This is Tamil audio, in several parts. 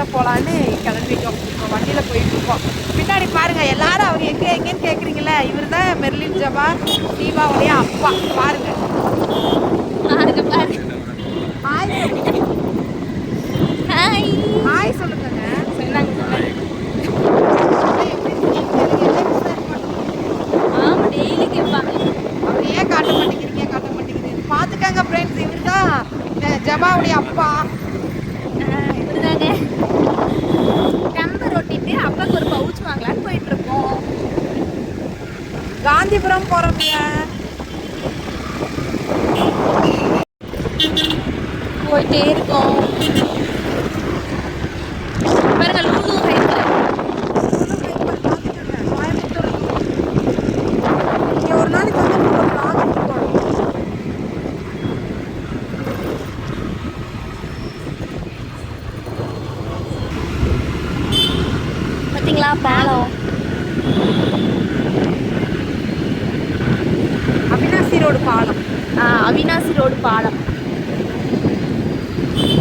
காட்ட போகலான்னு கிளம்பிட்டோம். இப்போ வண்டியில் போயிட்டுருக்கோம். பின்னாடி பாருங்கள் எல்லாரும் அவர் எங்கேன்னு கேட்குறீங்களே, இவர் தான் மெர்லின் ஜபா தீபாவுடைய அப்பா. பாருங்கள் ஹாய் ஹாய் ஹாய் சொல்லுங்க. சொன்னாங்க. ஆமாம், டெய்லி கேட்பாங்க. அவர் ஏன் காட்ட மாட்டேங்கிறீங்க பார்த்துக்கங்க ஃப்ரெண்ட்ஸ். இவர் தான் ஜபாவுடைய அப்பா. இவர் தாங்க. டெம்பர் ஒட்டிட்டு அப்பாவுக்கு ஒரு பவுச் வாங்கலான்னு போயிட்டுருக்கோம். காந்திபுரம் போகிறோம்ல, போயிட்டே இருக்கோம். பாருங்க லூலு ஹைப்பர். இங்கே ஒரு நாளைக்கு வந்து பார்த்தீங்களா பாலம்? அவினாசி ரோடு பாலம். அவினாசி ரோடு பாலம்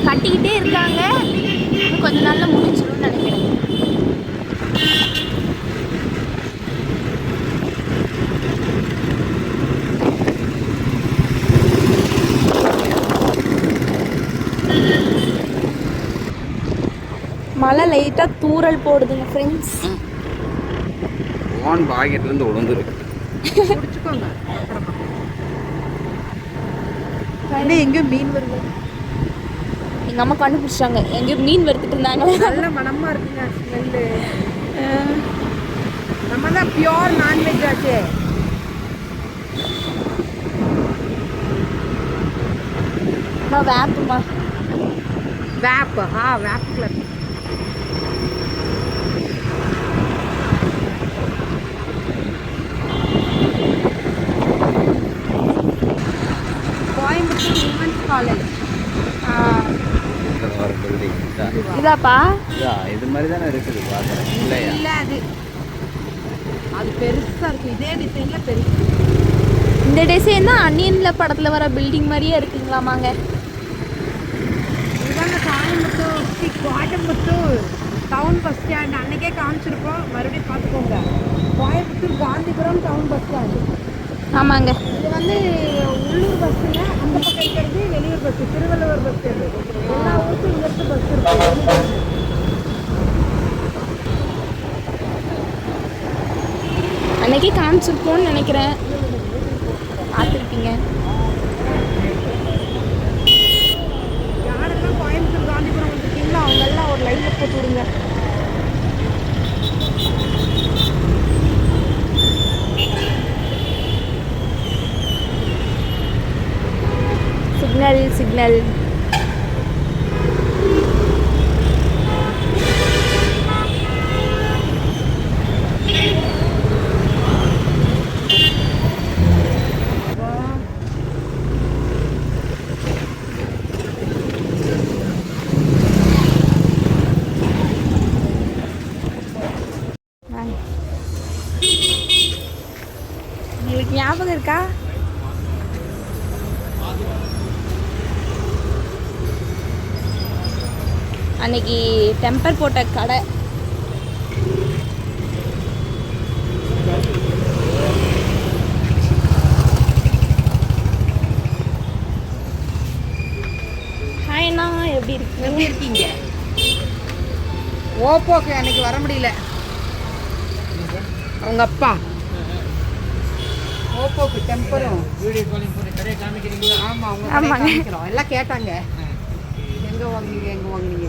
கட்டிக்கிட்டே இருக்காங்க. இன்னும் கொஞ்ச நாள்ல முடிச்சிடும்னு நினைக்கிறேன். மழை லைட்டாக தூறல் போடுதுங்க ஃப்ரெண்ட்ஸ். ஓன் பாக்கெட்லேருந்து உடந்துருக்கு. குடிச்சுக்கோங்க. எங்கேயோ மீன் வருது. எங்கள் அம்மா கண்டுபிடிச்சாங்க, எங்கேயோ மீன் வறுத்துட்டு இருந்தாங்க. நல்ல மனமாக இருக்குங்க ஸ்மெல்லு. நம்ம தான் பியோர் நான்வெஜ் ஆச்சே. வேப்புமா வேப்பு. வேப்பு கிளப். Coimbatore women's college. இதாப்பா? இது மாதிரி தானே இருக்குது பார்க்குறேன். இல்லை அது பெருசாக இருக்குது. இதே டிசைனில் பெருசு. இந்த டிசைன் தான் அன்னியன்ல படத்தில் வர பில்டிங் மாதிரியே இருக்குங்களாமாங்க. இதுதாங்க கோயம்புத்தூர் டவுன் பஸ் ஸ்டாண்ட். அன்றைக்கே காமிச்சிருக்கோம், மறுபடியும் பார்த்துக்கோங்க. Coimbatore Gandhipuram town bus stand. ஆமாங்க. இது வந்து உள்ளூர் பஸ்ஸுங்க. அந்த பக்கம் இருக்கிறது வெளியூர் பஸ்ஸு, திருவள்ளுவர் பஸ் ஸ்டாண்டு. எல்லா ஊருக்கும் இங்கிருந்து பஸ் இருக்கு. அன்னைக்கே காமிச்சிருப்போம்னு நினைக்கிறேன், பார்த்துருப்பீங்க. யாரெல்லாம் கோயம்புத்தூர் காந்திபுரம் வந்துருக்கீங்களோ அவங்கெல்லாம் ஒரு லைனில் போட்டு விடுங்க. சிக்னல் உங்களுக்கு ஞாபகம் இருக்கா? அன்னைக்கு டெம்பர் போட்ட கடை. ஹாய்ண்ணா, எப்படி இருக்கீங்க? ஓப்போக்கு அன்னைக்கு வர முடியல. அவங்க அப்பா ஓப்போக்கு டெம்பரும். ஆமாம், அவங்க காமிக்கிறோம். எல்லாம் கேட்டாங்க எங்கே வாங்குனீங்க.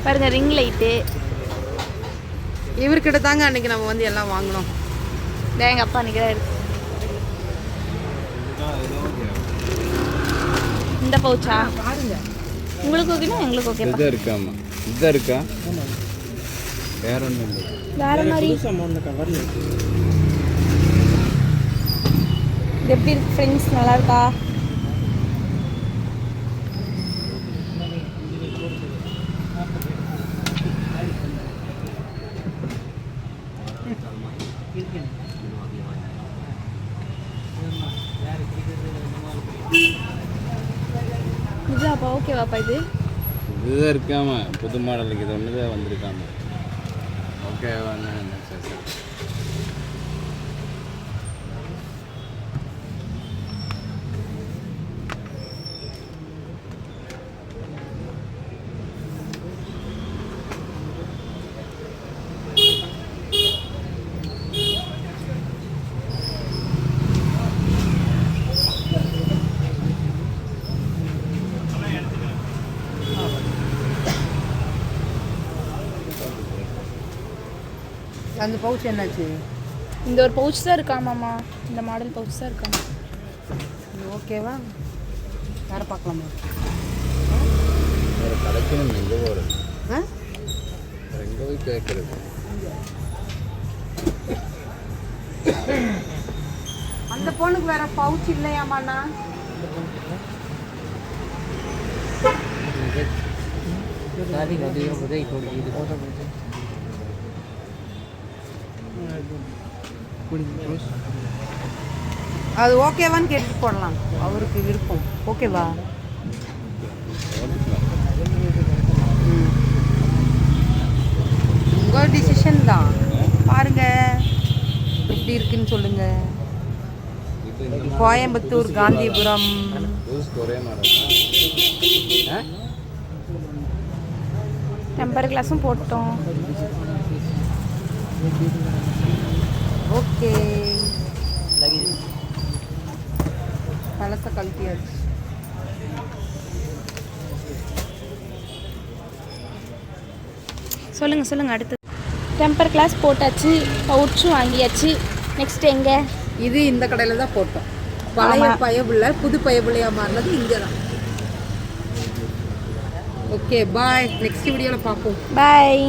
பாருங்க ரிங் லைட்டு. இவர்கிட்ட தாங்க அன்னைக்கு நம்ம வந்து எல்லாம் வாங்கினோம். எங்கள் அப்பா அன்றைக்கி தான் இருக்கு. இந்த பவுச்சா பாருங்க. உங்களுக்கு ஓகேனா எங்களுக்கு ஓகே. இதாக இருக்காமா? இதாக இருக்கா? வேற ஒன்றும் இல்லை. வேற மாதிரி இது எப்படி இருக்கு ஃப்ரெண்ட்ஸ்? நல்லா இருக்கா? இதுவாப்பா? ஓகேவாப்பா? இது இதுதான் இருக்காம புது மாடலுக்கு இது ஒன்று தான் வந்திருக்காம. ஓகே சரி சரி. அந்த பவுச் என்னாச்சு? இந்த ஒரு பவுச் தான் இருக்காமாம்மா. இந்த மாடல் பவுச் தான் இருக்காமா. இது ஓகேவா? வேறு பார்க்கலாமா? வேறு கிடைக்கணும் எங்கே போகிறது? ஆ எங்கே போய் கேட்குறது? அந்த பொண்ணுக்கு வேற பவுச் இல்லையாமாண்ணா? அது ஓகேவான்னு கேட்டு போடலாம், அவருக்கு விருப்பம். ஓகேவா? உங்கள் டிசிஷன் தான். பாருங்க எப்படி இருக்குன்னு சொல்லுங்க. கோயம்புத்தூர், காந்திபுரம். ஒரே மாடல். டெம்பர் கிளாஸும் போட்டோம். ஓகே, பழச கழட்டியாச்சு. சொல்லுங்கள் அடுத்து. டெம்பர் கிளாஸ் போட்டாச்சு, பவுச்சும் வாங்கியாச்சு. நெக்ஸ்ட் எங்கே? இது இந்த கடையில் தான் போட்டோம். பழைய பயபுள்ள புது பயபுள்ளையாக மாறினது இங்கே தான். ஓகே பாய், நெக்ஸ்ட் வீடியோவில் பார்ப்போம். பாய்.